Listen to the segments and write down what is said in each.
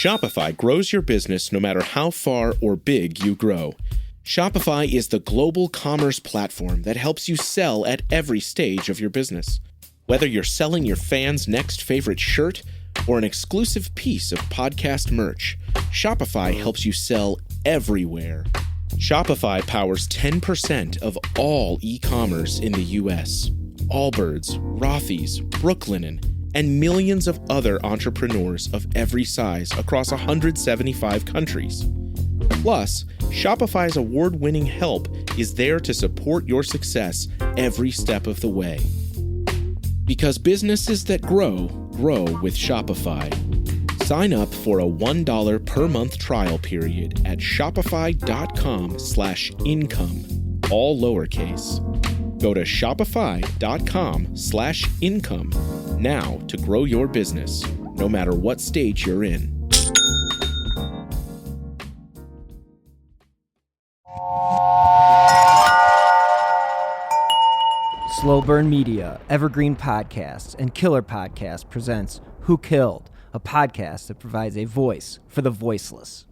Shopify grows your business no matter how far or big you grow. Shopify is the global commerce platform that helps you sell at every stage of your business. Whether you're selling your fans' next favorite shirt or an exclusive piece of podcast merch, Shopify helps you sell everywhere. Shopify powers 10% of all e-commerce in the US. Allbirds, Rothy's, Brooklinen, and millions of other entrepreneurs of every size across 175 countries. Plus, Shopify's award-winning help is there to support your success every step of the way. Because businesses that grow, grow with Shopify. Sign up for a $1 per month trial period at shopify.com/income, all lowercase. Go to shopify.com/income now to grow your business, no matter what stage you're in. Slow Burn Media, Evergreen Podcasts, and Killer Podcast presents Who Killed, a podcast that provides a voice for the voiceless.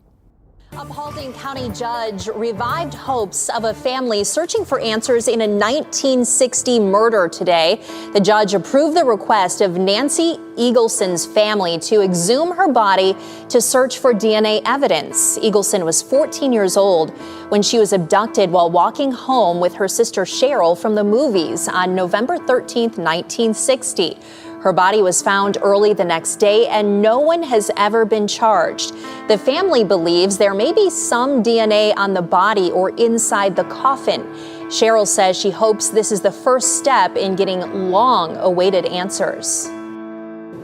A Paulding County judge revived hopes of a family searching for answers in a 1960 murder today. The judge approved the request of Nancy Eagleson's family to exhume her body to search for DNA evidence. Eagleson was 14 years old when she was abducted while walking home with her sister Sheryl from the movies on November 13th, 1960. Her body was found early the next day, and no one has ever been charged. The family believes there may be some DNA on the body or inside the coffin. Sheryl says she hopes this is the first step in getting long-awaited answers.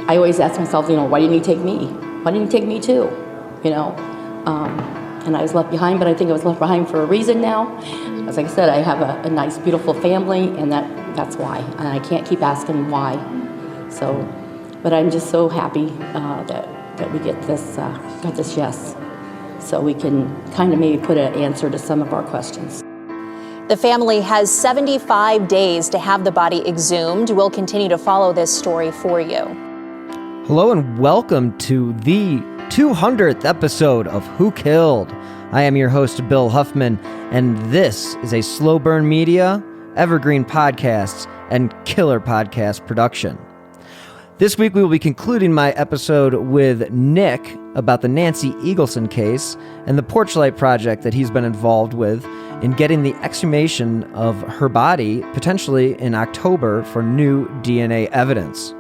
I always ask myself, why didn't he take me? Why didn't he take me too? And I was left behind, but I think I was left behind for a reason now. As I said, I have a nice, beautiful family, and that's why. And I can't keep asking why. So, but I'm just so happy that we get this yes, so we can kind of maybe put an answer to some of our questions. The family has 75 days to have the body exhumed. We'll continue to follow this story for you. Hello and welcome to the 200th episode of Who Killed. I am your host, Bill Huffman, and this is a Slow Burn Media, Evergreen Podcasts, and Killer Podcast production. This week we will be concluding my episode with Nick about the Nancy Eagleson case and the Porchlight project that he's been involved with in getting the exhumation of her body potentially in October for new DNA evidence.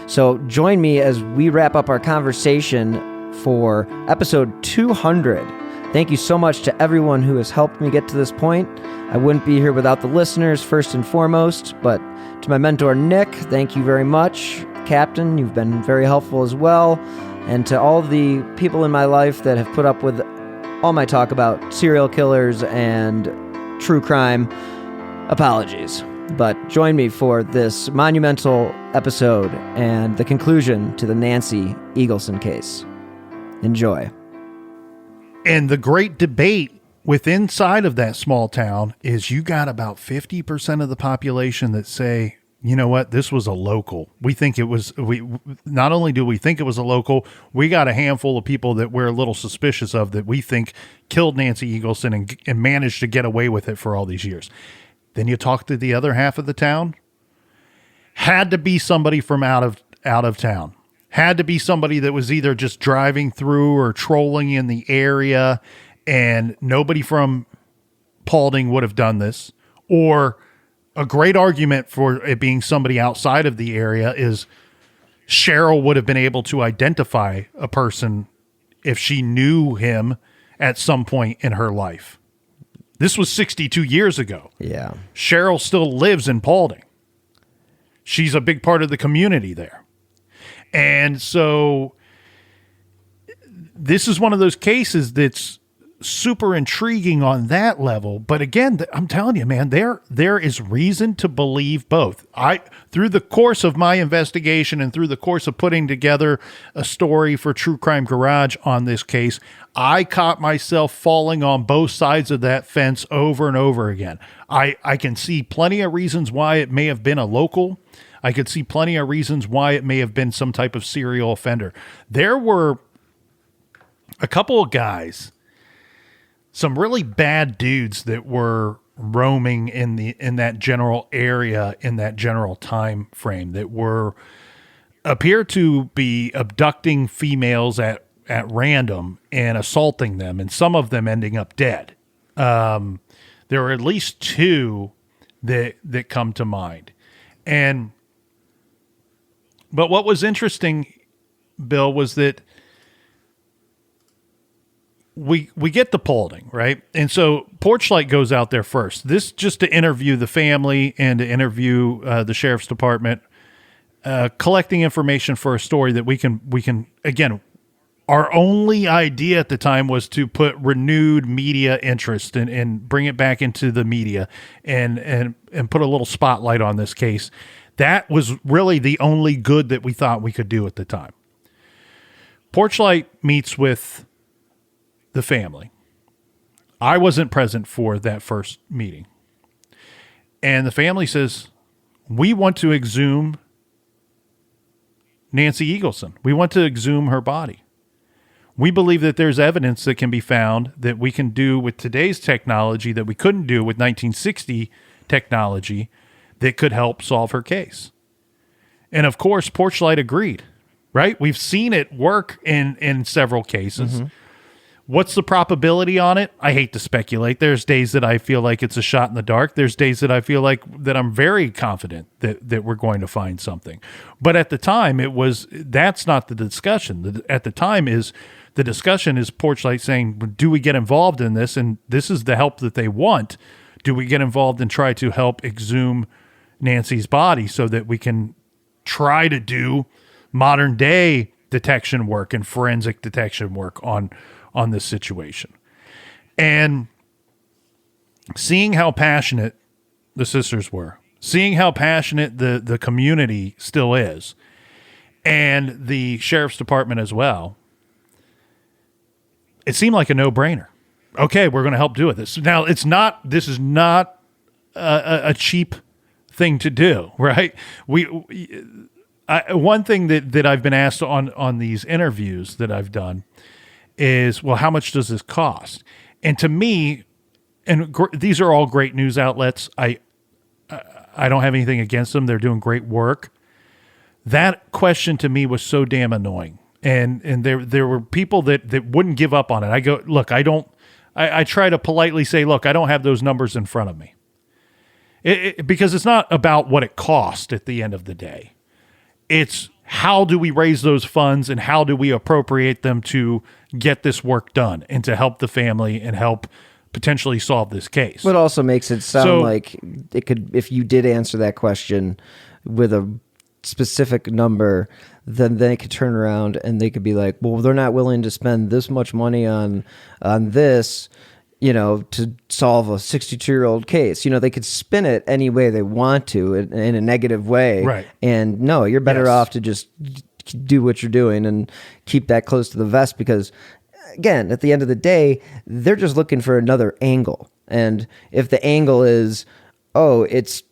So join me as we wrap up our conversation for episode 200. Thank you so much to everyone who has helped me get to this point. I wouldn't be here without the listeners first and foremost, but to my mentor Nick, thank you very much. Captain, you've been very helpful as well, and to all the people in my life that have put up with all my talk about serial killers and true crime, apologies. But join me for this monumental episode and the conclusion to the Nancy Eagleson case. Enjoy. And the great debate inside of that small town is you got about 50% of the population that say, you know what, this was a local. We think it was, not only do we think it was a local, we got a handful of people that we're a little suspicious of that we think killed Nancy Eagleson and managed to get away with it for all these years. Then you talk to the other half of the town. Had to be somebody from out of town. Had to be somebody that was either just driving through or trolling in the area, and nobody from Paulding would have done this. Or a great argument for it being somebody outside of the area is Sheryl would have been able to identify a person if she knew him at some point in her life. This was 62 years ago. Yeah. Sheryl still lives in Paulding. She's a big part of the community there. And so this is one of those cases that's super intriguing on that level. But again, I'm telling you, man, there is reason to believe both. Through the course of my investigation and through the course of putting together a story for True Crime Garage on this case, I caught myself falling on both sides of that fence over and over again. I can see plenty of reasons why it may have been a local. I could see plenty of reasons why it may have been some type of serial offender. There were a couple of guys, some really bad dudes that were roaming in that general area, in that general time frame, that appear to be abducting females at random and assaulting them, and some of them ending up dead. There are at least two that come to mind. But what was interesting, Bill, was that we get the polling, right? And so Porchlight goes out there first. This just to interview the family and to interview the sheriff's department, collecting information for a story that we can again. Our only idea at the time was to put renewed media interest and bring it back into the media and put a little spotlight on this case. That was really the only good that we thought we could do at the time. Porchlight meets with the family. I wasn't present for that first meeting. And the family says, we want to exhume Nancy Eagleson. We want to exhume her body. We believe that there's evidence that can be found that we can do with today's technology that we couldn't do with 1960 technology that could help solve her case. And of course, Porchlight agreed, right? We've seen it work in several cases. Mm-hmm. What's the probability on it? I hate to speculate. There's days that I feel like it's a shot in the dark. There's days that I feel like that I'm very confident that we're going to find something. But at the time, that's not the discussion. At the time the discussion is Porchlight saying, do we get involved in this? And this is the help that they want. Do we get involved and try to help exhume Nancy's body so that we can try to do modern day detection work and forensic detection work on this situation? And seeing how passionate the sisters were, seeing how passionate the community still is, and the sheriff's department as well, it seemed like a no-brainer. Okay, we're going to help do it. This is not a cheap thing to do, right? One thing that I've been asked on these interviews that I've done is, well, how much does this cost? And to me, these are all great news outlets. I don't have anything against them. They're doing great work. That question to me was so damn annoying. And there were people that wouldn't give up on it. I go, look, I try to politely say, look, I don't have those numbers in front of me. Because it's not about what it cost at the end of the day. It's how do we raise those funds and how do we appropriate them to get this work done and to help the family and help potentially solve this case. What also makes it sound like it could, if you did answer that question with a specific number, then they could turn around and they could be like, well, they're not willing to spend this much money on this, to solve a 62-year-old case. They could spin it any way they want to in a negative way. Right. And no, you're better off to just do what you're doing and keep that close to the vest, because again, at the end of the day, they're just looking for another angle. And if the angle is, it's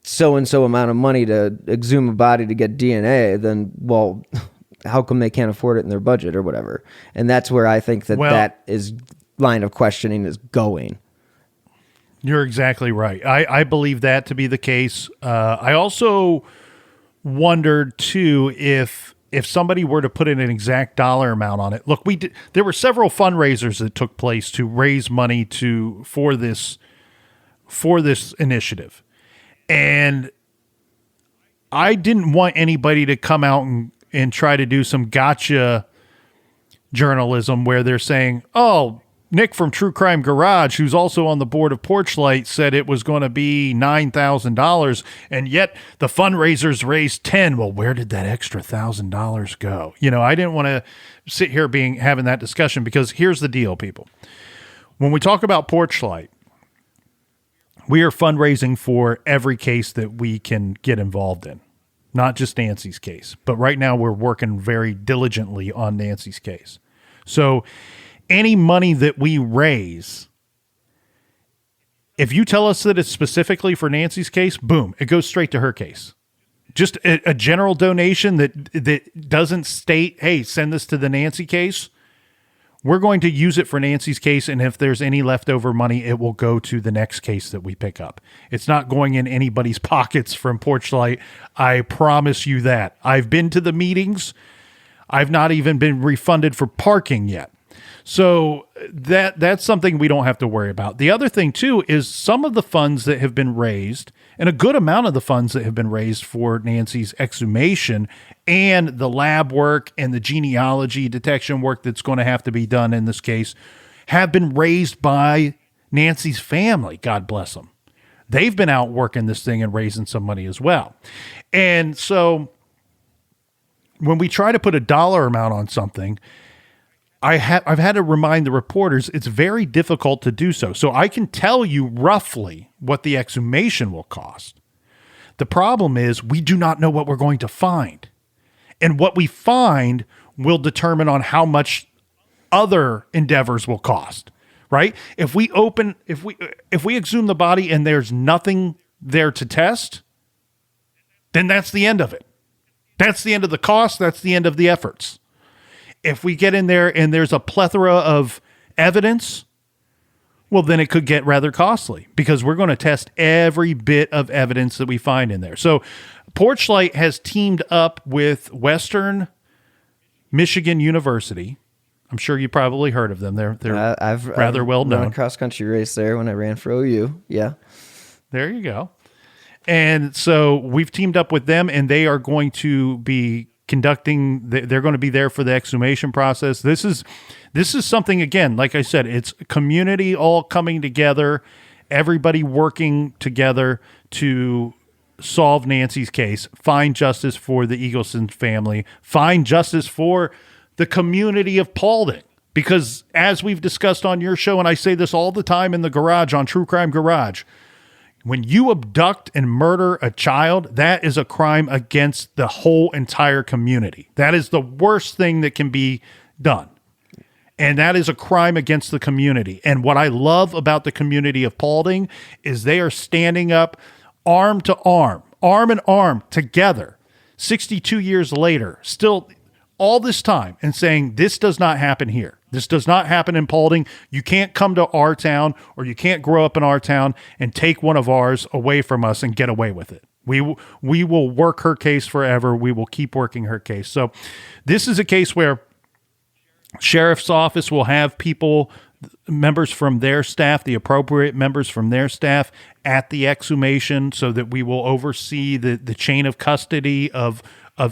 so-and-so amount of money to exhume a body to get DNA, then, well, how come they can't afford it in their budget or whatever? And that's where I think that is line of questioning is going. You're exactly right. I believe that to be the case. I also wondered, too, if somebody were to put in an exact dollar amount on it. Look, there were several fundraisers that took place to raise money for this initiative. And I didn't want anybody to come out and try to do some gotcha journalism where they're saying, oh, Nick from True Crime Garage, who's also on the board of Porchlight, said it was going to be $9,000, and yet the fundraisers raised $10,000. Well, where did that extra $1,000 go? I didn't want to sit here having that discussion, because here's the deal, people. When we talk about Porchlight, we are fundraising for every case that we can get involved in, not just Nancy's case. But right now we're working very diligently on Nancy's case. So any money that we raise, if you tell us that it's specifically for Nancy's case, boom, it goes straight to her case. Just a general donation that doesn't state, hey, send this to the Nancy case, we're going to use it for Nancy's case, and if there's any leftover money, it will go to the next case that we pick up. It's not going in anybody's pockets from Porchlight. I promise you that. I've been to the meetings. I've not even been refunded for parking yet. So that's something we don't have to worry about. The other thing, too, is some of the funds that have been raised, and a good amount of the funds that have been raised for Nancy's exhumation and the lab work and the genealogy detection work that's going to have to be done in this case, have been raised by Nancy's family. God bless them. They've been out working this thing and raising some money as well. And so when we try to put a dollar amount on something, I've had to remind the reporters it's very difficult to do so. So I can tell you roughly what the exhumation will cost. The problem is we do not know what we're going to find. And what we find will determine on how much other endeavors will cost, right? If we exhume the body and there's nothing there to test, then that's the end of it. That's the end of the cost. That's the end of the efforts. If we get in there and there's a plethora of evidence, well, then it could get rather costly because we're going to test every bit of evidence that we find in there. So Porchlight has teamed up with Western Michigan University. I'm sure you probably heard of them. They're I've rather well known. Run a cross-country race there when I ran for OU. Yeah. There you go. And so we've teamed up with them, and they are going to be they're going to be there for the exhumation process. This is something, again, like I said, it's community all coming together, everybody working together to solve Nancy's case, find justice for the Eagleson family, find justice for the community of Paulding. Because as we've discussed on your show, and I say this all the time in the garage on True Crime Garage, when you abduct and murder a child, that is a crime against the whole entire community. That is the worst thing that can be done. And that is a crime against the community. And what I love about the community of Paulding is they are standing up arm to arm in arm together, 62 years later, still all this time, and saying, this does not happen here. This does not happen in Paulding. You can't come to our town, or you can't grow up in our town and take one of ours away from us and get away with it. We will work her case forever. We will keep working her case. So this is a case where sheriff's office will have members from their staff, the appropriate members from their staff at the exhumation, so that we will oversee the chain of custody of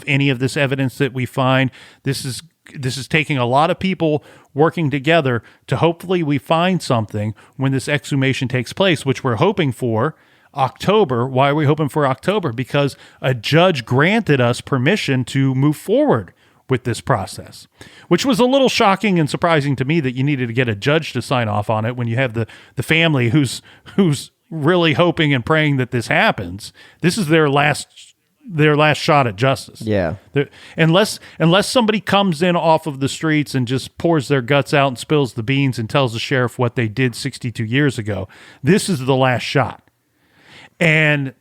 any of this evidence that we find. This is taking a lot of people working together to hopefully we find something when this exhumation takes place, which we're hoping for October. Why are we hoping for October? Because a judge granted us permission to move forward with this process, which was a little shocking and surprising to me that you needed to get a judge to sign off on it when you have the family who's really hoping and praying that this happens. This is their last shot at justice. Yeah. Unless somebody comes in off of the streets and just pours their guts out and spills the beans and tells the sheriff what they did 62 years ago, this is the last shot. And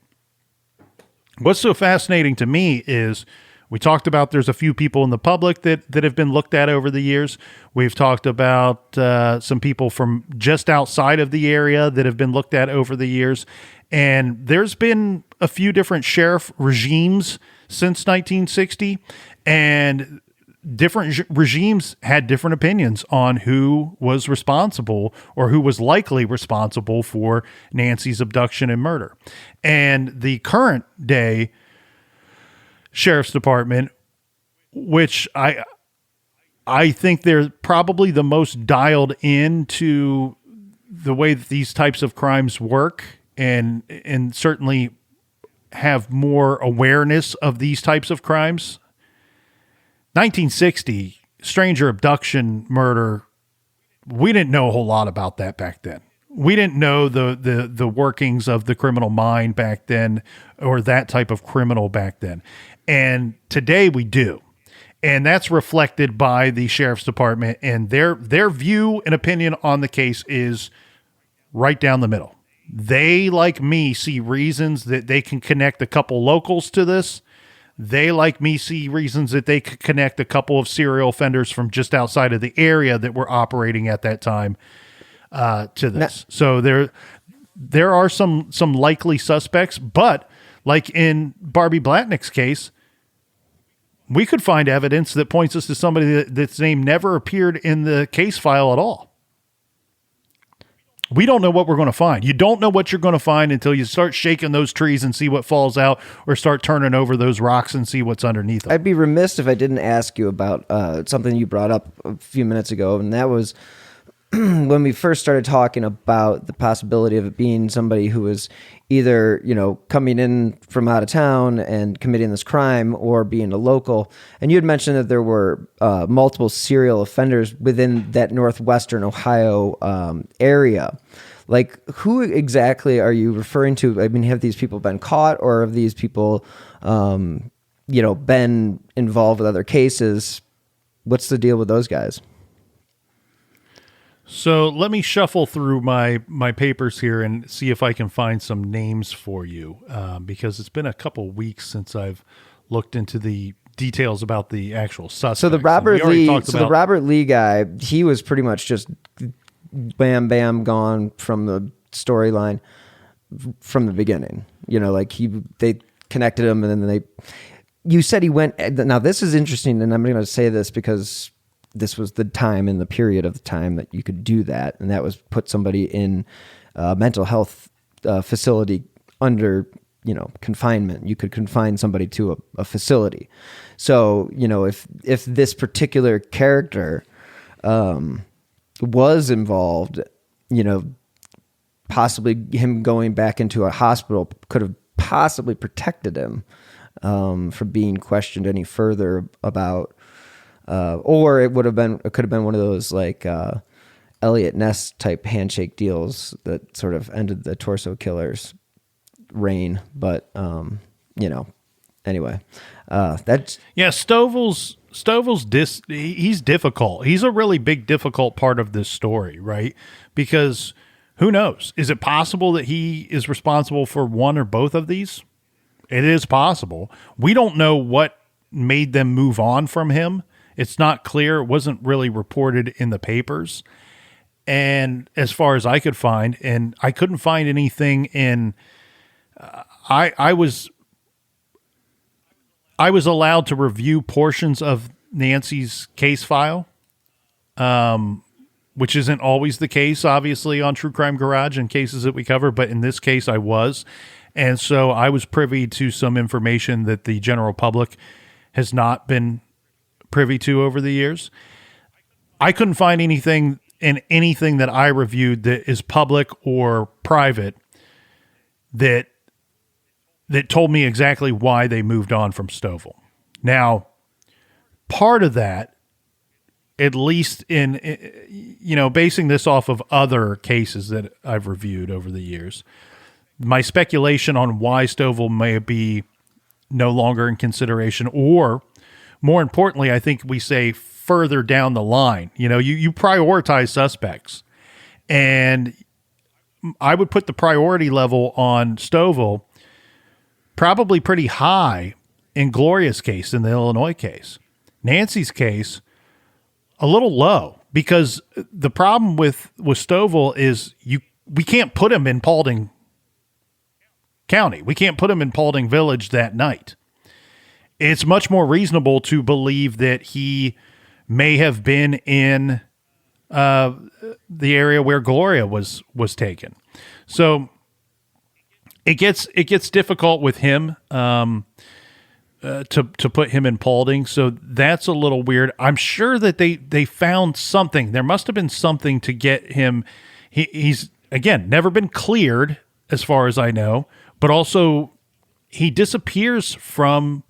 what's so fascinating to me is we talked about there's a few people in the public that have been looked at over the years. We've talked about some people from just outside of the area that have been looked at over the years. And there's been a few different sheriff regimes since 1960, and different regimes had different opinions on who was responsible or who was likely responsible for Nancy's abduction and murder. And the current day sheriff's department, which I think they're probably the most dialed into the way that these types of crimes work, and certainly have more awareness of these types of crimes. 1960, stranger abduction, murder, we didn't know a whole lot about that back then. We didn't know the workings of the criminal mind back then, or that type of criminal back then. And today we do. And that's reflected by the sheriff's department, and their view and opinion on the case is right down the middle. They, like me, see reasons that they can connect a couple locals to this, They, like me, see reasons that they could connect a couple of serial offenders from just outside of the area that were operating at that time to this. So there are some likely suspects, but like in Barbie Blatnick's case, we could find evidence that points us to somebody that's name never appeared in the case file at all. We don't know what we're going to find. You don't know what you're going to find until you start shaking those trees and see what falls out, or start turning over those rocks and see what's underneath them. I'd be remiss if I didn't ask you about something you brought up a few minutes ago, and that was when we first started talking about the possibility of it being somebody who was either, coming in from out of town and committing this crime, or being a local. And you had mentioned that there were multiple serial offenders within that northwestern Ohio area. Like, who exactly are you referring to? I mean, have these people been caught, or have these people, been involved with other cases? What's the deal with those guys? So let me shuffle through my papers here and see if I can find some names for you, because it's been a couple weeks since I've looked into the details about the actual suspects. So the Robert Lee guy, he was pretty much just bam, bam, gone from the storyline from the beginning. They connected him, and then you said he went. Now this is interesting, and I'm going to say this because this was the time in the period of the time that you could do that. And that was put somebody in a mental health facility under, confinement. You could confine somebody to a facility. So, if this particular character was involved, possibly him going back into a hospital could have possibly protected him from being questioned any further about, or it could have been one of those like Elliot Ness type handshake deals that sort of ended the Torso Killer's reign. But anyway, that's Stovall's he's difficult. He's a really big difficult part of this story, right? Because who knows? Is it possible that he is responsible for one or both of these? It is possible. We don't know what made them move on from him. It's not clear. It wasn't really reported in the papers. And as far as I could find, and I couldn't find anything in, I was allowed to review portions of Nancy's case file, which isn't always the case, obviously, on True Crime Garage and cases that we cover. But in this case, I was. And so I was privy to some information that the general public has not been privy to over the years. I couldn't find anything in anything that I reviewed that is public or private that told me exactly why they moved on from Stovall. Now, part of that, at least in, basing this off of other cases that I've reviewed over the years, my speculation on why Stovall may be no longer in consideration, or more importantly, I think we say further down the line, you prioritize suspects, and I would put the priority level on Stovall probably pretty high in Gloria's case, in the Illinois case. Nancy's case, a little low, because the problem with Stovall is we can't put him in Paulding County. We can't put him in Paulding Village that night. It's much more reasonable to believe that he may have been in the area where Gloria was taken. So it gets difficult with him to put him in Paulding. So that's a little weird. I'm sure that they found something. There must have been something to get him. He's again never been cleared as far as I know, but also he disappears from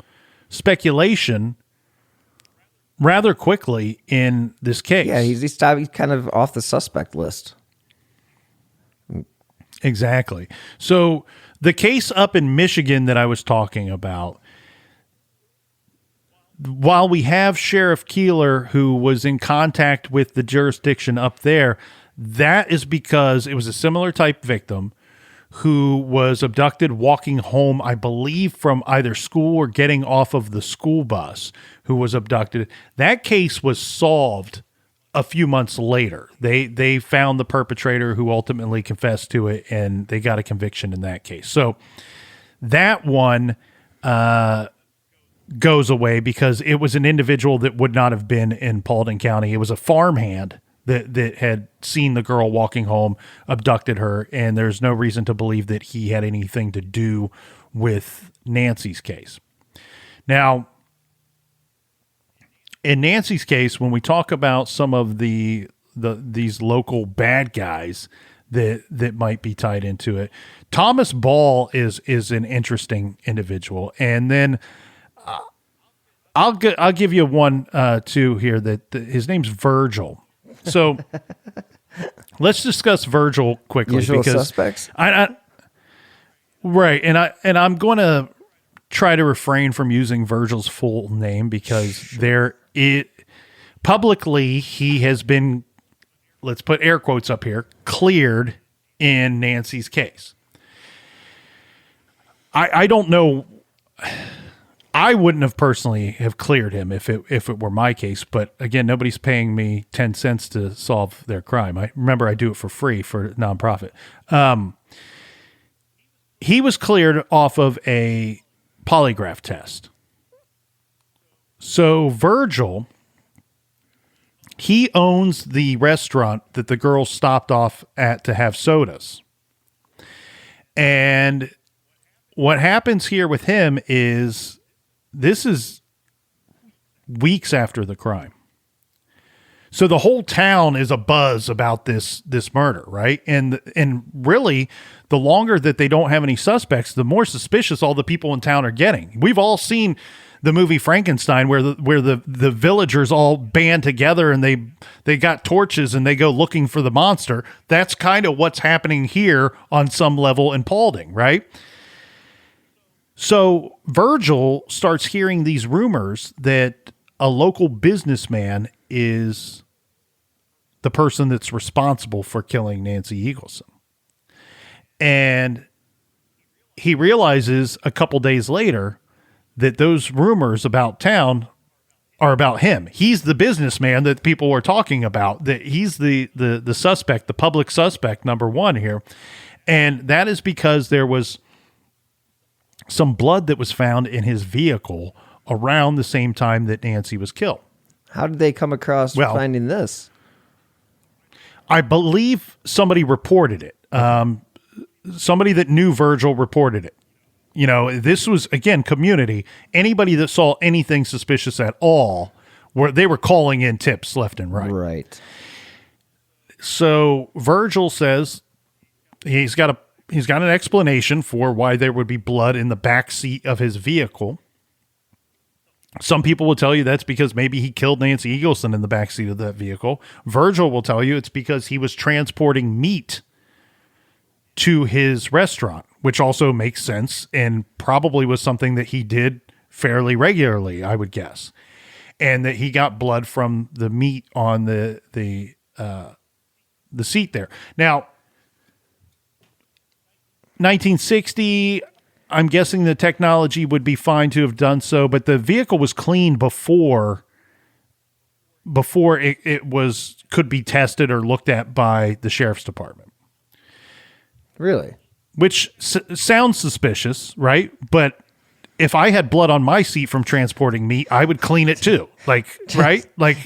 speculation rather quickly in this case. Yeah, he's kind of off the suspect list. Exactly. So the case up in Michigan that I was talking about, while we have Sheriff Keeler, who was in contact with the jurisdiction up there, that is because it was a similar type victim who was abducted walking home, I believe, from either school or getting off of the school bus, who was abducted. That case was solved a few months later. They found the perpetrator who ultimately confessed to it, and they got a conviction in that case. So that one goes away because it was an individual that would not have been in Paulding County. It was a farmhand that had seen the girl walking home, abducted her, and there's no reason to believe that he had anything to do with Nancy's case. Now, in Nancy's case, when we talk about some of these local bad guys that might be tied into it, Thomas Ball is an interesting individual. And then I'll give you one too here that his name's Virgil. So let's discuss Virgil quickly. Usual because suspects. Right, and I'm going to try to refrain from using Virgil's full name because publicly he has been, let's put air quotes up here, cleared in Nancy's case. I don't know. I wouldn't have personally have cleared him if it were my case, but again, nobody's paying me 10 cents to solve their crime. I do it for free for nonprofit. He was cleared off of a polygraph test. So Virgil, he owns the restaurant that the girl stopped off at to have sodas. And what happens here with him is, this is weeks after the crime. So the whole town is abuzz about this murder, right? And really, the longer that they don't have any suspects, the more suspicious all the people in town are getting. We've all seen the movie Frankenstein where the villagers all band together and they got torches and they go looking for the monster. That's kind of what's happening here on some level in Paulding, right? So Virgil starts hearing these rumors that a local businessman is the person that's responsible for killing Nancy Eagleson. And he realizes a couple days later that those rumors about town are about him. He's the businessman that people were talking about, that he's the suspect, the public suspect number one here. And that is because there was some blood that was found in his vehicle around the same time that Nancy was killed. How did they come across finding this? I believe somebody reported it. Somebody that knew Virgil reported it. You know, this was, again, community. Anybody that saw anything suspicious at all, they were calling in tips left and right. Right. So Virgil says he's got an explanation for why there would be blood in the back seat of his vehicle. Some people will tell you that's because maybe he killed Nancy Eagleson in the back seat of that vehicle. Virgil will tell you it's because he was transporting meat to his restaurant, which also makes sense and probably was something that he did fairly regularly, I would guess. And that he got blood from the meat on the seat there. Now, 1960, I'm guessing the technology would be fine to have done so, but the vehicle was cleaned before it could be tested or looked at by the sheriff's department. Really? Which sounds suspicious, right? But if I had blood on my seat from transporting meat, I would clean it too. Like, right? Like,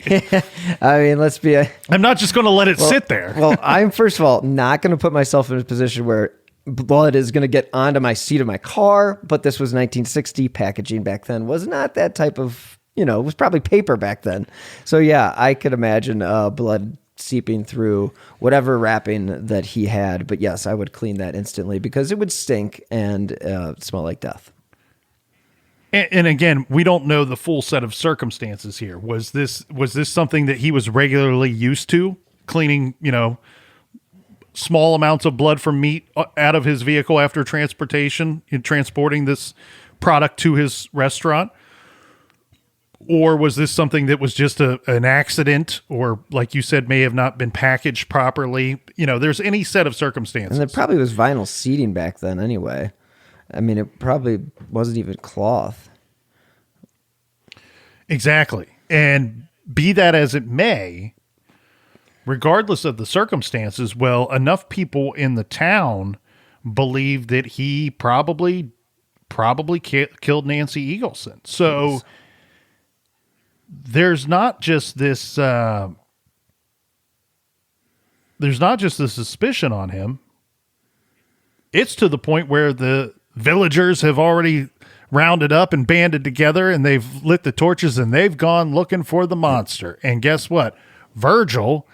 I mean, I'm not just going to let it sit there. Well, I'm first of all not going to put myself in a position where blood is going to get onto my seat of my car, but this was 1960. Packaging back then was not that type of, it was probably paper back then. So yeah, I could imagine blood seeping through whatever wrapping that he had. But yes, I would clean that instantly because it would stink and smell like death. And again, we don't know the full set of circumstances here. Was this something that he was regularly used to, cleaning, small amounts of blood from meat out of his vehicle after transportation and transporting this product to his restaurant? Or was this something that was just an accident, or like you said, may have not been packaged properly? There's any set of circumstances. And there probably was vinyl seating back then anyway. I mean, it probably wasn't even cloth. Exactly. And be that as it may, regardless of the circumstances, well, enough people in the town believe that he probably killed Nancy Eagleson. So there's not just this the suspicion on him. It's to the point where the villagers have already rounded up and banded together, and they've lit the torches, and they've gone looking for the monster. And guess what? Virgil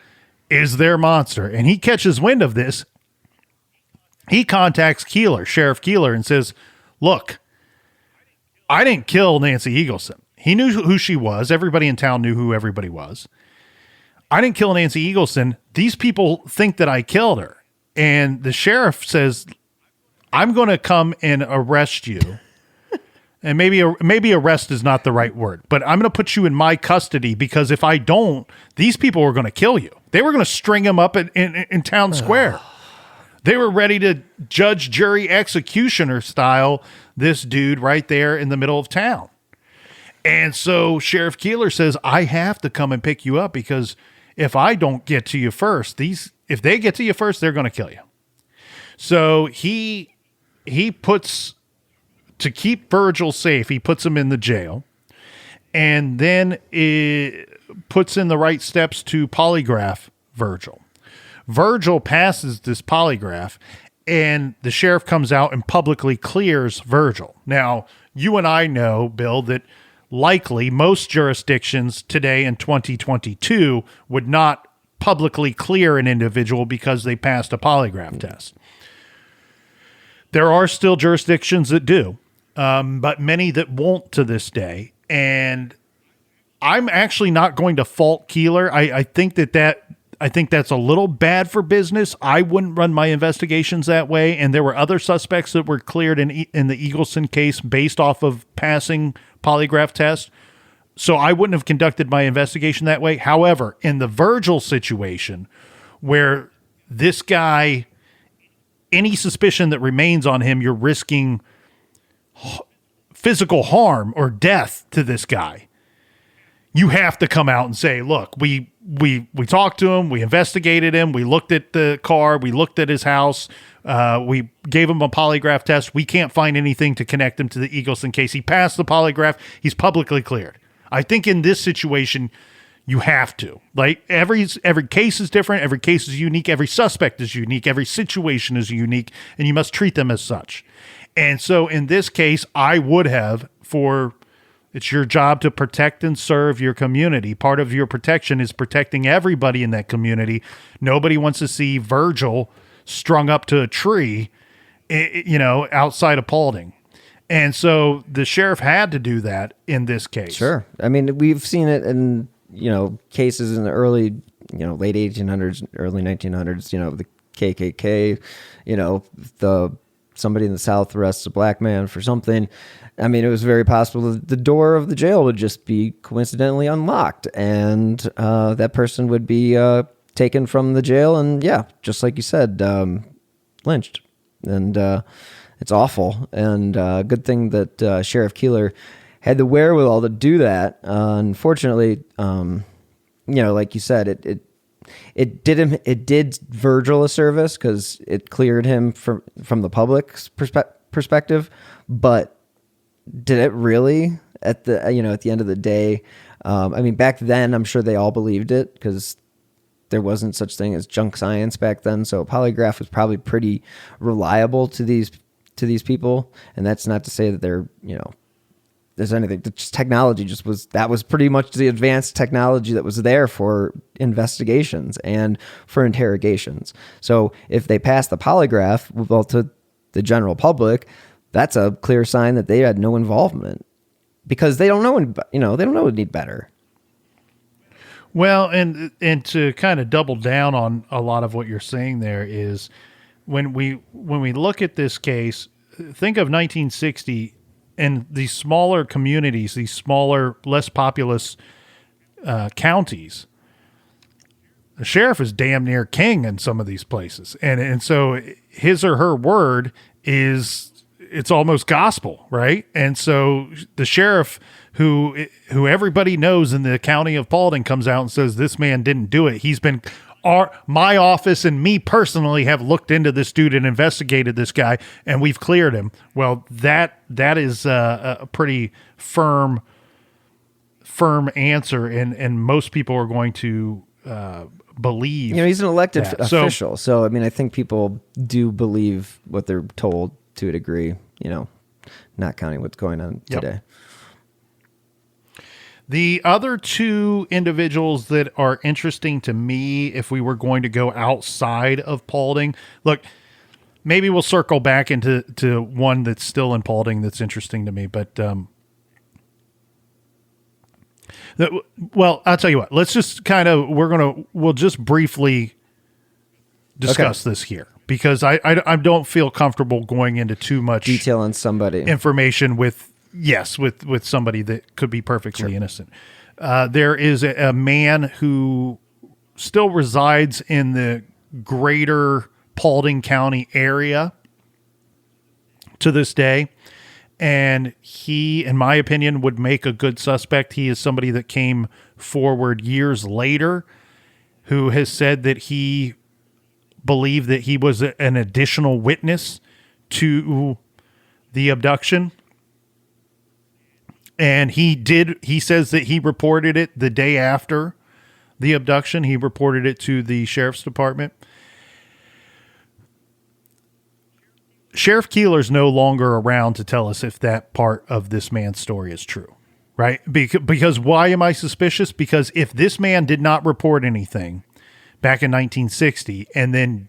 is their monster. And he catches wind of this. He contacts Sheriff Keeler, and says, look, I didn't kill Nancy Eagleson. He knew who she was. Everybody in town knew who everybody was. I didn't kill Nancy Eagleson. These people think that I killed her. And the sheriff says, I'm going to come and arrest you. And maybe arrest is not the right word, but I'm going to put you in my custody, because if I don't, these people are going to kill you. They were going to string him up in town square. They were ready to judge, jury, executioner style this dude right there in the middle of town. And so Sheriff Keeler says, I have to come and pick you up, because if I don't get to you first, if they get to you first, they're going to kill you. So he puts, to keep Virgil safe, he puts him in the jail, and then it puts in the right steps to polygraph Virgil. Virgil passes this polygraph, and the sheriff comes out and publicly clears Virgil. Now, you and I know, Bill, that likely most jurisdictions today in 2022 would not publicly clear an individual because they passed a polygraph test. There are still jurisdictions that do, but many that won't to this day. And I'm actually not going to fault Keeler. I think that's a little bad for business. I wouldn't run my investigations that way. And there were other suspects that were cleared in the Eagleson case based off of passing polygraph tests. So I wouldn't have conducted my investigation that way. However, in the Virgil situation, where this guy, any suspicion that remains on him, you're risking physical harm or death to this guy. You have to come out and say, look, we talked to him, we investigated him, we looked at the car, we looked at his house, we gave him a polygraph test. We can't find anything to connect him to the Eagleson case. He passed the polygraph. He's publicly cleared. I think in this situation, you have to. Like, every case is different, every case is unique, every suspect is unique, every situation is unique, and you must treat them as such. And so in this case, I would have, it's your job to protect and serve your community. Part of your protection is protecting everybody in that community. Nobody wants to see Virgil strung up to a tree, outside of Paulding. And so the sheriff had to do that in this case. Sure. I mean, we've seen it in, cases in the early, late 1800s, early 1900s, the KKK, somebody in the South arrests a black man for something. I mean, it was very possible that the door of the jail would just be coincidentally unlocked, and that person would be taken from the jail and, just like you said, lynched. And it's awful. And good thing that Sheriff Keeler had the wherewithal to do that. Unfortunately, like you said, it did Virgil a service because it cleared him from the public's perspective, but did it really at the end of the day? I mean, back then, I'm sure they all believed it because there wasn't such thing as junk science back then. So a polygraph was probably pretty reliable to these people. And that's not to say that they're, there's anything. Just technology that was pretty much the advanced technology that was there for investigations and for interrogations. So if they passed the polygraph, well, to the general public, that's a clear sign that they had no involvement because they don't know, they don't know any better. Well, and to kind of double down on a lot of what you're saying there is when we look at this case, think of 1960 in these smaller communities, these smaller, less populous counties, the sheriff is damn near king in some of these places. And so his or her word it's almost gospel, right? And so the sheriff who everybody knows in the county of Paulding comes out and says, this man didn't do it. My office and me personally have looked into this dude and investigated this guy, and we've cleared him. Well, that is a pretty firm answer, and most people are going to believe. He's an elected official, so I mean, I think people do believe what they're told to a degree. Not counting what's going on today. The other two individuals that are interesting to me, if we were going to go outside of Paulding, look, maybe we'll circle back into one that's still in Paulding that's interesting to me. But, well, I'll tell you what, let's just we'll just briefly discuss this here, because I don't feel comfortable going into too much detail on somebody information with somebody that could be perfectly innocent. There is a man who still resides in the greater Paulding County area to this day, and he, in my opinion, would make a good suspect. He is somebody that came forward years later who has said that he believed that he was an additional witness to the abduction. And he says that he reported it the day after the abduction. He reported it to the sheriff's department. Sheriff Keeler's no longer around to tell us if that part of this man's story is true, right? Because why am I suspicious? Because if this man did not report anything back in 1960 and then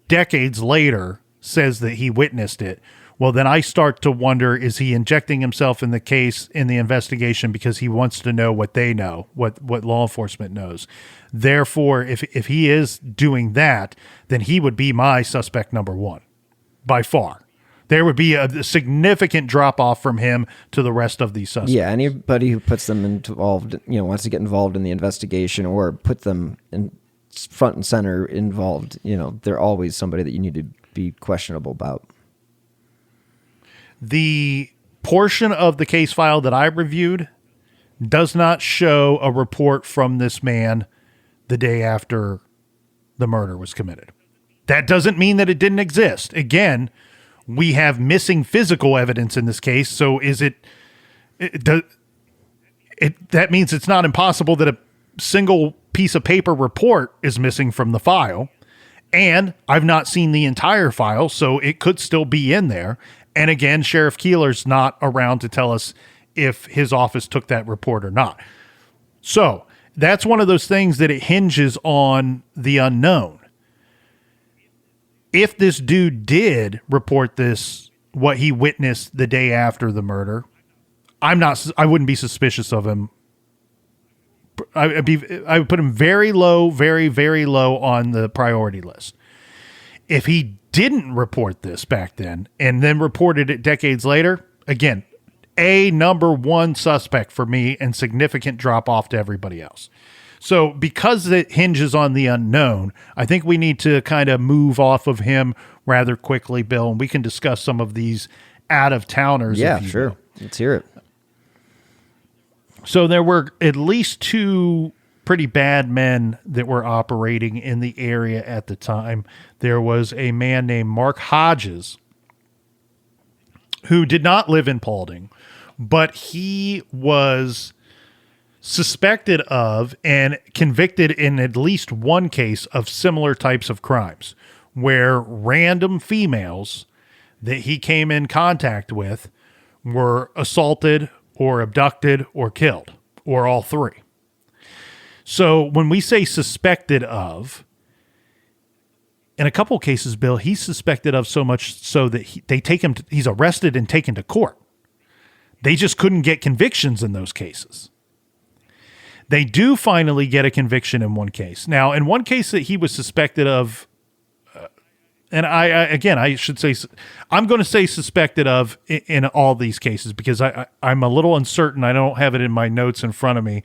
decades later says that he witnessed it, well, then I start to wonder, is he injecting himself in the case, in the investigation, because he wants to know what they know, what law enforcement knows. Therefore, if he is doing that, then he would be my suspect number one, by far. There would be a significant drop-off from him to the rest of these suspects. Yeah, anybody who puts them involved, wants to get involved in the investigation or put them in front and center involved, they're always somebody that you need to be questionable about. The portion of the case file that I reviewed does not show a report from this man the day after the murder was committed. That doesn't mean that it didn't exist. Again, we have missing physical evidence in this case, so that means it's not impossible that a single piece of paper report is missing from the file, and I've not seen the entire file, so it could still be in there. And again, Sheriff Keeler's not around to tell us if his office took that report or not. So that's one of those things that it hinges on the unknown. If this dude did report what he witnessed the day after the murder, I wouldn't be suspicious of him. I would put him very low, very, very low on the priority list. If he didn't report this back then and then reported it decades later, again, a number one suspect for me and significant drop off to everybody else. So because it hinges on the unknown, I think we need to kind of move off of him rather quickly, Bill, and we can discuss some of these out-of-towners. Yeah, sure. Let's hear it. So there were at least two pretty bad men that were operating in the area at the time. There was a man named Mark Hodges who did not live in Paulding, but he was suspected of and convicted in at least one case of similar types of crimes, where random females that he came in contact with were assaulted or abducted or killed, or all three. So when we say suspected of, in a couple of cases, Bill, he's suspected of so much so that he's arrested and taken to court. They just couldn't get convictions in those cases. They do finally get a conviction in one case. Now, in one case that he was suspected of And I should say, I'm going to say suspected of in all these cases because I'm a little uncertain. I don't have it in my notes in front of me.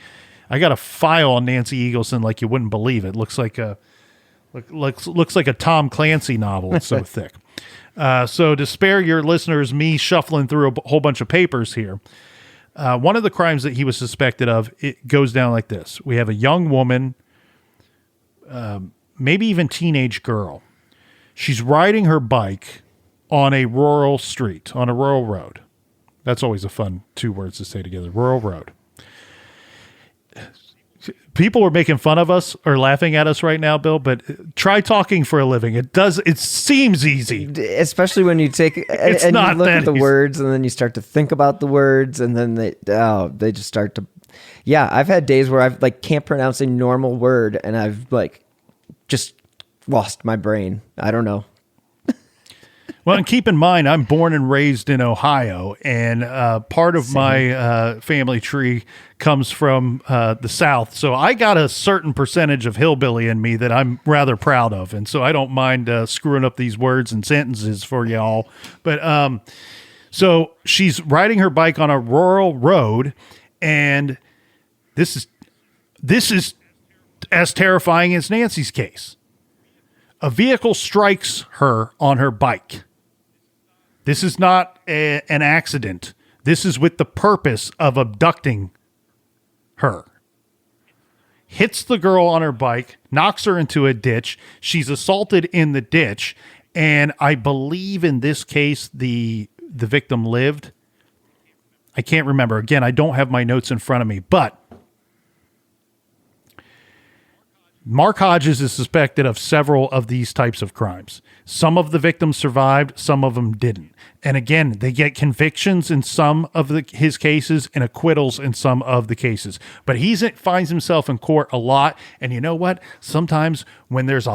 I got a file on Nancy Eagleson like you wouldn't believe. It looks like a Tom Clancy novel. It's so thick. So to spare your listeners me shuffling through a whole bunch of papers here, one of the crimes that he was suspected of, it goes down like this. We have a young woman, maybe even teenage girl. She's riding her bike on a rural street, on a rural road. That's always a fun 2 words to say together, rural road. People are making fun of us or laughing at us right now, Bill, but try talking for a living. It seems easy. Especially when you take It's and not you look that at the easy. words and then you start to think about the words and then they just start to. Yeah, I've had days where I've can't pronounce a normal word and I've just lost my brain. I don't know. Well, and keep in mind, I'm born and raised in Ohio, and part of my family tree comes from the South. So I got a certain percentage of hillbilly in me that I'm rather proud of. And so I don't mind screwing up these words and sentences for y'all. But so she's riding her bike on a rural road, and this is as terrifying as Nancy's case. A vehicle strikes her on her bike. This is not an accident. This is with the purpose of abducting her. Hits the girl on her bike, knocks her into a ditch. She's assaulted in the ditch. And I believe in this case, the victim lived. I can't remember. Again, I don't have my notes in front of me, but Mark Hodges is suspected of several of these types of crimes. Some of the victims survived, some of them didn't. And again, they get convictions in some of his cases and acquittals in some of the cases. But he finds himself in court a lot. And you know what? Sometimes when there's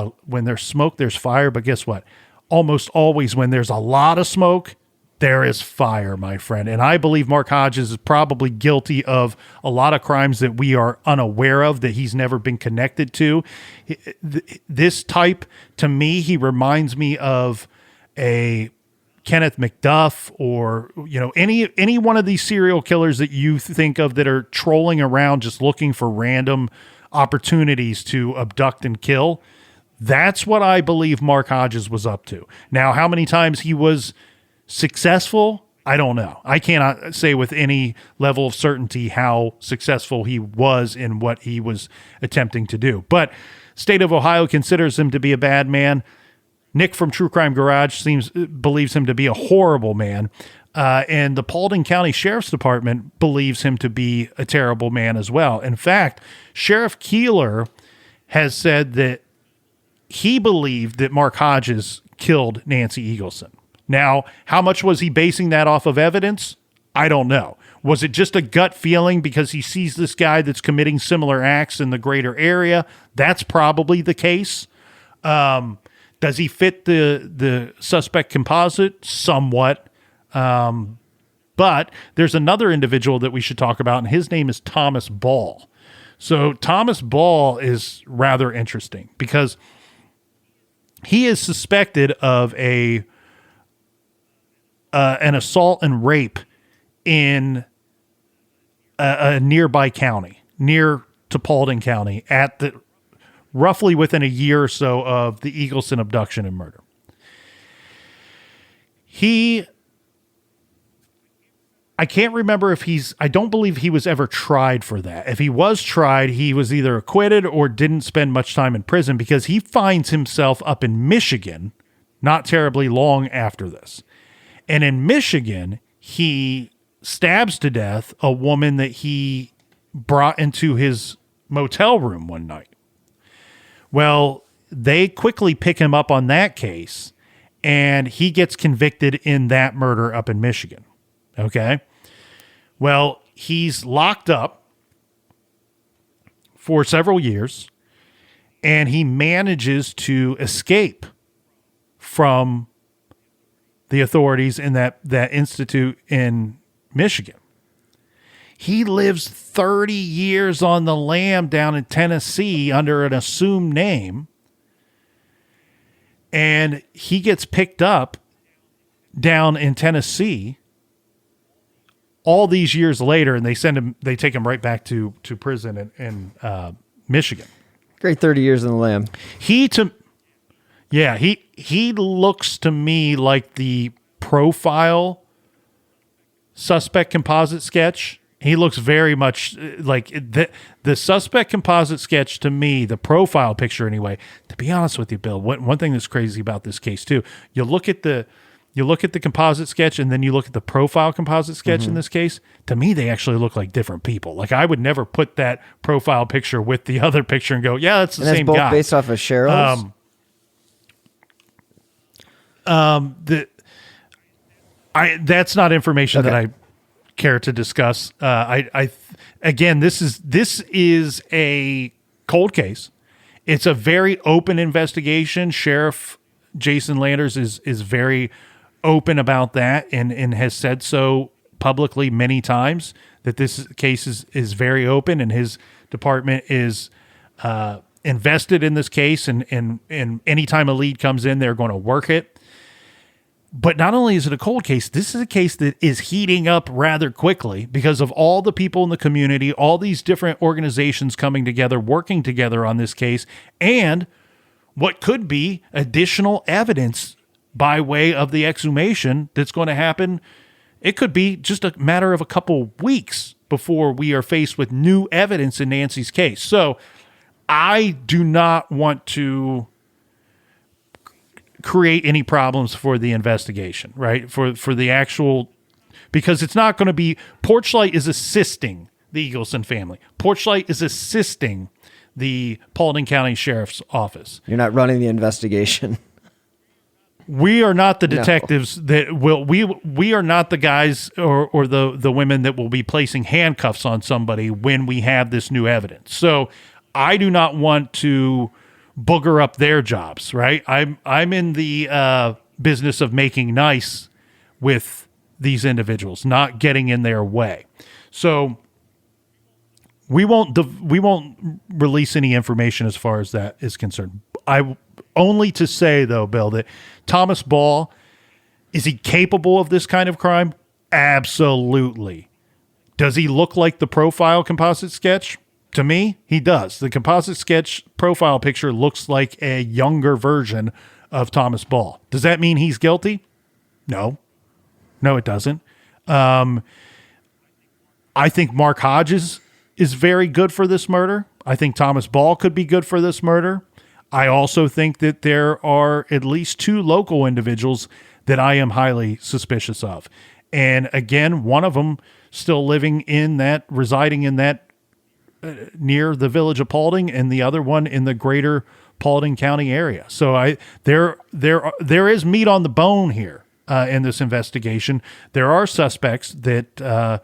smoke, there's fire. But guess what? Almost always when there's a lot of smoke, there is fire, my friend. And I believe Mark Hodges is probably guilty of a lot of crimes that we are unaware of, that he's never been connected to. This type, to me, he reminds me of a Kenneth McDuff or, any one of these serial killers that you think of that are trolling around just looking for random opportunities to abduct and kill. That's what I believe Mark Hodges was up to. Now, how many times he was successful, I don't know. I cannot say with any level of certainty how successful he was in what he was attempting to do. But state of Ohio considers him to be a bad man. Nick from True Crime Garage believes him to be a horrible man. And the Paulding County Sheriff's Department believes him to be a terrible man as well. In fact, Sheriff Keeler has said that he believed that Mark Hodges killed Nancy Eagleson. Now, how much was he basing that off of evidence? I don't know. Was it just a gut feeling because he sees this guy that's committing similar acts in the greater area? That's probably the case. Does he fit the suspect composite? Somewhat. But there's another individual that we should talk about, and his name is Thomas Ball. So Thomas Ball is rather interesting because he is suspected of an assault and rape in a nearby county, near to Paulding County, roughly within a year or so of the Eagleson abduction and murder. I can't remember I don't believe he was ever tried for that. If he was tried, he was either acquitted or didn't spend much time in prison because he finds himself up in Michigan not terribly long after this. And in Michigan, he stabs to death a woman that he brought into his motel room one night. Well, they quickly pick him up on that case, and he gets convicted in that murder up in Michigan. Okay? Well, he's locked up for several years, and he manages to escape from the authorities in that institute in Michigan. He lives 30 years on the lam down in Tennessee under an assumed name. and he gets picked up down in Tennessee all these years later, and they take him right back to prison in Michigan. Great 30 years in the Lamb. He looks to me like the profile suspect composite sketch. He looks very much like the suspect composite sketch to me, the profile picture anyway. To be honest with you, Bill, one thing that's crazy about this case too, you look at the composite sketch and then you look at the profile composite sketch in this case. To me, they actually look like different people. Like I would never put that profile picture with the other picture and go, yeah, that's the same guy. Both based off of Sheryl's? That's not information that I care to discuss. Again, this is a cold case. It's a very open investigation. Sheriff Jason Landers is very open about that and has said so publicly many times that this case is very open and his department is invested in this case and anytime a lead comes in, they're going to work it. But not only is it a cold case, this is a case that is heating up rather quickly because of all the people in the community, all these different organizations coming together, working together on this case, and what could be additional evidence by way of the exhumation that's going to happen. It could be just a matter of a couple weeks before we are faced with new evidence in Nancy's case. So I do not want to create any problems for the investigation, right? For the actual, because it's not going to be, Porchlight is assisting the Eagleson family. Porchlight is assisting the Paulding County Sheriff's Office. You're not running the investigation. We are not the detectives that will, we are not the guys or the women that will be placing handcuffs on somebody when we have this new evidence. So I do not want to booger up their jobs, right? I'm in the business of making nice with these individuals, not getting in their way. So we won't release any information as far as that is concerned. I only to say though, Bill, that Thomas Ball, is he capable of this kind of crime? Absolutely. Does he look like the profile composite sketch? To me, he does. The composite sketch profile picture looks like a younger version of Thomas Ball. Does that mean he's guilty? No, it doesn't. I think Mark Hodges is very good for this murder. I think Thomas Ball could be good for this murder. I also think that there are at least two local individuals that I am highly suspicious of. And again, one of them still residing in that near the village of Paulding, and the other one in the greater Paulding County area. So there is meat on the bone here in this investigation. There are suspects that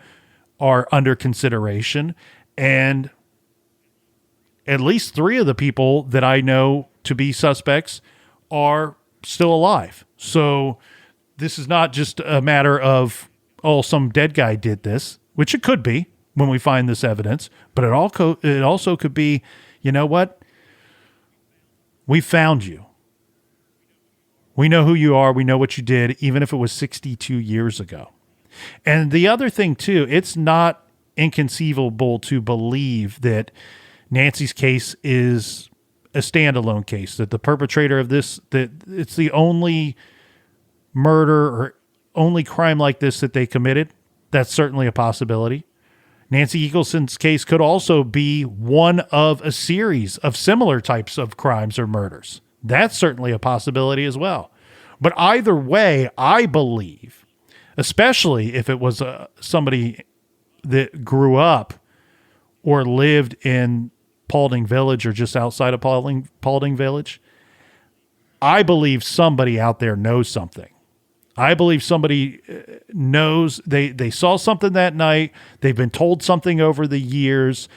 are under consideration, and at least 3 of the people that I know to be suspects are still alive. So this is not just a matter of, some dead guy did this, which it could be when we find this evidence, but it also could be, you know what? We found you. We know who you are. We know what you did, even if it was 62 years ago. And the other thing too, it's not inconceivable to believe that Nancy's case is a standalone case, that the perpetrator of this, that it's the only murder or only crime like this that they committed. That's certainly a possibility. Nancy Eagleson's case could also be one of a series of similar types of crimes or murders. That's certainly a possibility as well. But either way, I believe, especially if it was somebody that grew up or lived in Paulding Village or just outside of Paulding Village, I believe somebody out there knows something. I believe somebody knows they saw something that night. They've been told something over the years.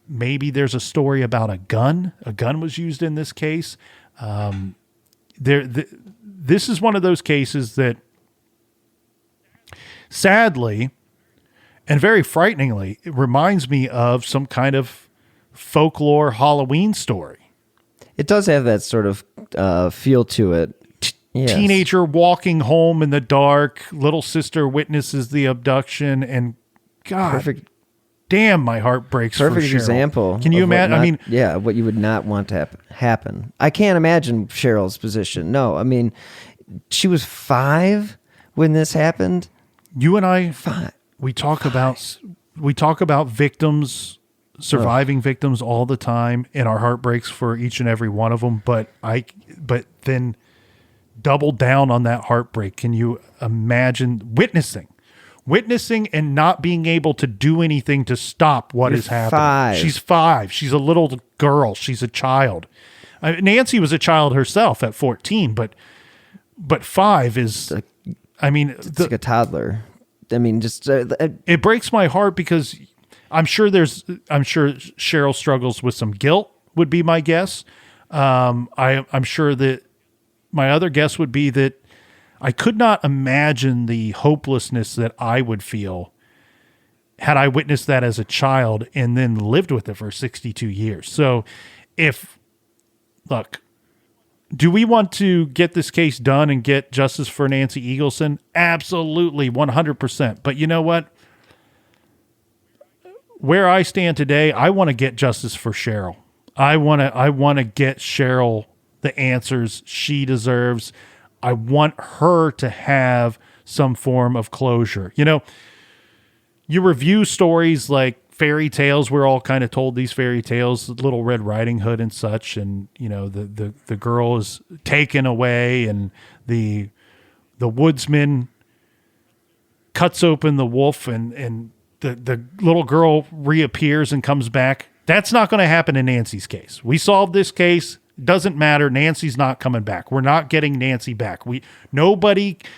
Maybe there's a story about a gun. A gun was used in this case. This is one of those cases that, sadly and very frighteningly, it reminds me of some kind of folklore Halloween story. It does have that sort of feel to it. Yes. Teenager walking home in the dark, little sister witnesses the abduction, and God, Perfect. damn, my heart breaks for Perfect Sheryl. example. Can you of what imagine? not- I mean, yeah, what you would not want to happen. I can't imagine Cheryl's position. No, I mean, she was 5 when this happened. you and I, 5. we talk about victims, surviving victims all the time, and our heart breaks for each and every one of them. But then double down on that heartbreak. Can you imagine witnessing and not being able to do anything to stop what is happening? 5. She's 5. She's a little girl. She's a child. Nancy was a child herself at 14, but 5 is, It's like a toddler. I mean, just it breaks my heart because I'm sure Sheryl struggles with some guilt, would be my guess. I'm sure that my other guess would be that I could not imagine the hopelessness that I would feel had I witnessed that as a child and then lived with it for 62 years. So do we want to get this case done and get justice for Nancy Eagleson? Absolutely, 100%. But you know what? Where I stand today, I want to get justice for Sheryl. I want to get Sheryl the answers she deserves. I want her to have some form of closure. You know, you review stories like fairy tales. We're all kind of told these fairy tales, Little Red Riding Hood and such. And, you know, the girl is taken away and the woodsman cuts open the wolf and the little girl reappears and comes back. That's not going to happen in Nancy's case. We solved this case. Doesn't matter. Nancy's not coming back. We're not getting Nancy back.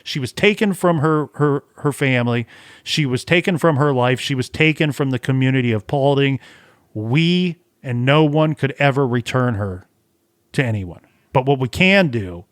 She was taken from her family. She was taken from her life. She was taken from the community of Paulding. We and no one could ever return her to anyone. But what we can do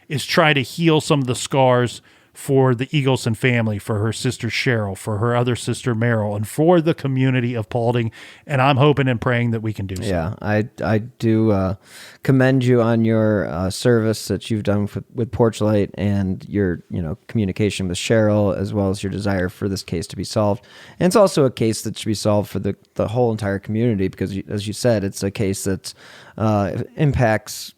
is try to heal some of the scars for the Eagleson family, for her sister Sheryl, for her other sister Meryl, and for the community of Paulding. And I'm hoping and praying that we can do so. Yeah, I do commend you on your service that you've done with Porchlight and your communication with Sheryl, as well as your desire for this case to be solved. And it's also a case that should be solved for the whole entire community because, as you said, it's a case that impacts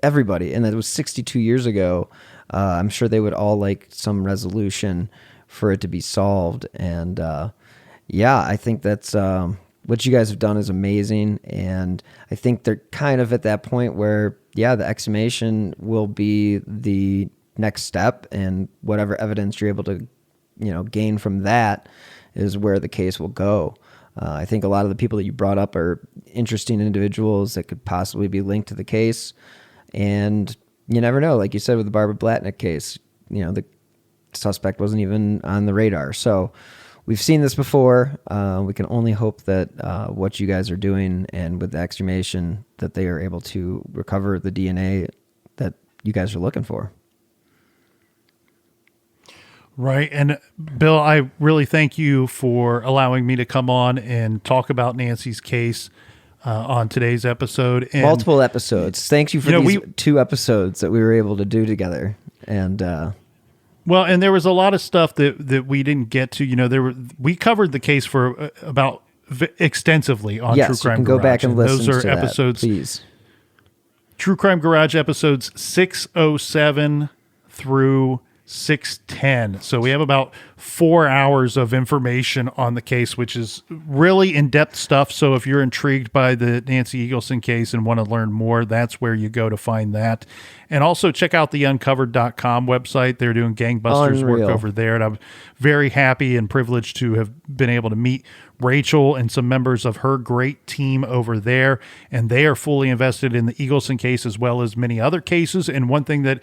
everybody. And it was 62 years ago. I'm sure they would all like some resolution for it to be solved. And I think that's what you guys have done is amazing. And I think they're kind of at that point where, the exhumation will be the next step. And whatever evidence you're able to, gain from that is where the case will go. I think a lot of the people that you brought up are interesting individuals that could possibly be linked to the case. And you never know. Like you said with the Barbara Blatnick case, the suspect wasn't even on the radar. So we've seen this before. We can only hope that what you guys are doing and with the exhumation that they are able to recover the DNA that you guys are looking for. Right. And Bill, I really thank you for allowing me to come on and talk about Nancy's case on today's episode. And multiple episodes. Thanks you for these 2 episodes that we were able to do together. And and there was a lot of stuff that we didn't get to. We covered the case for about extensively on True Crime you can Garage. go back and listen those are to episodes, that, please. True Crime Garage episodes 607 through 610. So we have about 4 hours of information on the case, which is really in-depth stuff. So if you're intrigued by the Nancy Eagleson case and want to learn more, that's where you go to find that. And also check out the uncovered.com website. They're doing gangbusters work over there. And I'm very happy and privileged to have been able to meet Rachel and some members of her great team over there. And they are fully invested in the Eagleson case as well as many other cases. And one thing that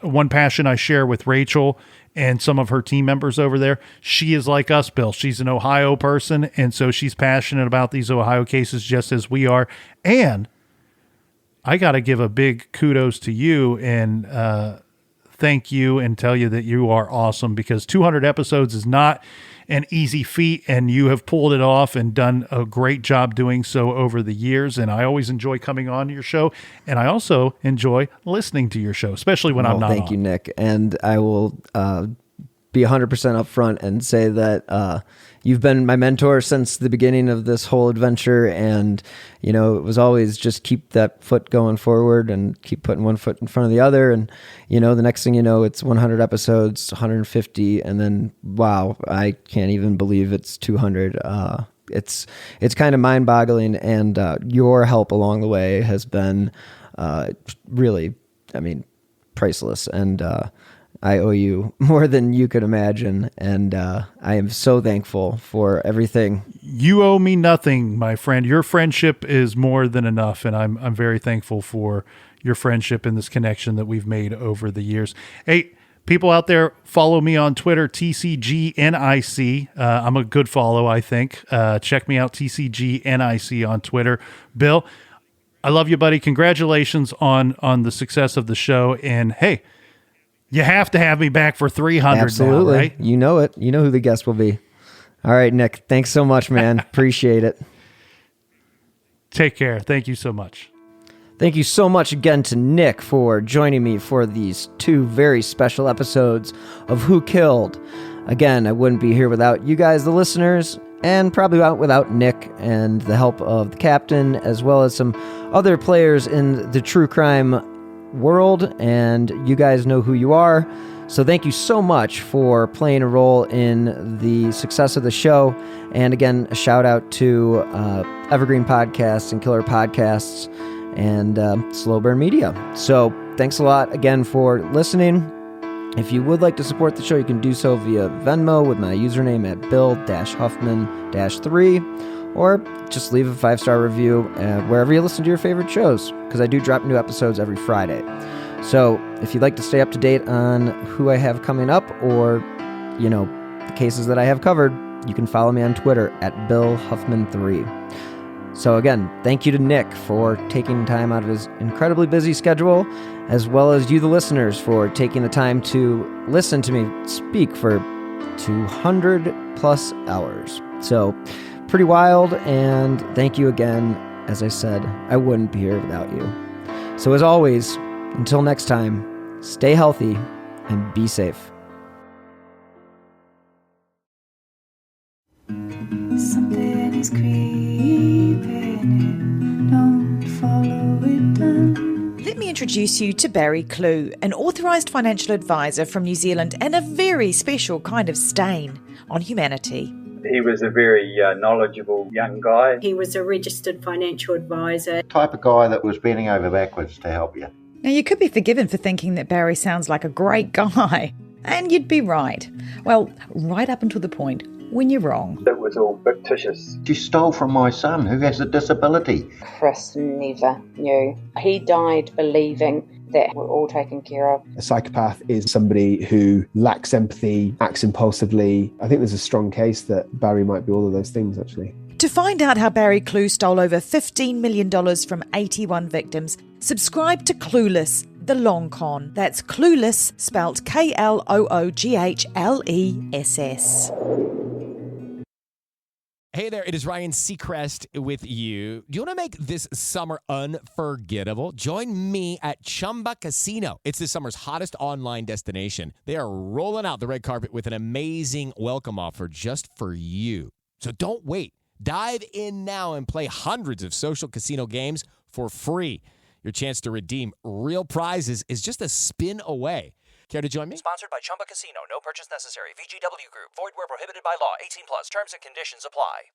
one passion I share with Rachel and some of her team members over there, she is like us, Bill. She's an Ohio person, and so she's passionate about these Ohio cases just as we are. And I got to give a big kudos to you and thank you and tell you that you are awesome, because 200 episodes is not an easy feat, and you have pulled it off and done a great job doing so over the years. And I always enjoy coming on your show, and I also enjoy listening to your show, especially when I'm not Thank on. you, Nick. And I will be 100% upfront and say that you've been my mentor since the beginning of this whole adventure. And, you know, it was always just keep that foot going forward and keep putting one foot in front of the other. And, you know, the next thing you know, it's 100 episodes, 150. And then, wow, I can't even believe it's 200. It's kind of mind boggling. And your help along the way has been really, I mean, priceless. And I owe you more than you could imagine, and I am so thankful for everything. You owe me nothing, my friend. Your friendship is more than enough, and I'm very thankful for your friendship and this connection that we've made over the years. Hey, people out there, follow me on Twitter, TCGNIC. I'm a good follow, I think. Check me out, TCGNIC on Twitter. Bill, I love you, buddy. Congratulations on the success of the show, and hey, you have to have me back for 300 Absolutely. now, right? You know it. You know who the guest will be. All right, Nick. Thanks so much, man. Appreciate it. Take care. Thank you so much. Thank you so much again to Nick for joining me for these two very special episodes of Who Killed. Again, I wouldn't be here without you guys, the listeners, and probably without Nick and the help of the captain, as well as some other players in the true crime world, and you guys know who you are. So thank you so much for playing a role in the success of the show. And again, a shout out to Evergreen Podcasts and Killer Podcasts and Slow Burn Media. So thanks a lot again for listening. If you would like to support the show, you can do so via Venmo with my username at Bill-Huffman-3, or just leave a 5-star review wherever you listen to your favorite shows, because I do drop new episodes every Friday. So if you'd like to stay up to date on who I have coming up, or, you know, the cases that I have covered, you can follow me on Twitter at BillHuffman3. So again, thank you to Nick for taking time out of his incredibly busy schedule, as well as you, the listeners, for taking the time to listen to me speak for 200 plus hours. So pretty wild, and thank you again. As I said, I wouldn't be here without you. So as always, until next time, stay healthy and be safe. Something is creeping in, don't follow it down. Let me introduce you to Barry Clue, an authorised financial advisor from New Zealand and a very special kind of stain on humanity. He was a very knowledgeable young guy. He was a registered financial advisor. Type of guy that was bending over backwards to help you. Now, you could be forgiven for thinking that Barry sounds like a great guy, and you'd be right. Well, right up until the point when you're wrong. It was all fictitious. She stole from my son who has a disability. Chris never knew. He died believing that we're all taken care of. A psychopath is somebody who lacks empathy, acts impulsively. I think there's a strong case that Barry might be all of those things, actually. To find out how Barry Clue stole over $15 million from 81 victims, subscribe to Clueless, the long con. That's Clueless, spelt Klooghless. Hey there, it is Ryan Seacrest with you. Do you want to make this summer unforgettable? Join me at Chumba Casino. It's this summer's hottest online destination. They are rolling out the red carpet with an amazing welcome offer just for you. So don't wait. Dive in now and play hundreds of social casino games for free. Your chance to redeem real prizes is just a spin away. Care to join me? Sponsored by Chumba Casino. No purchase necessary. VGW Group. Void where prohibited by law. 18 plus. Terms and conditions apply.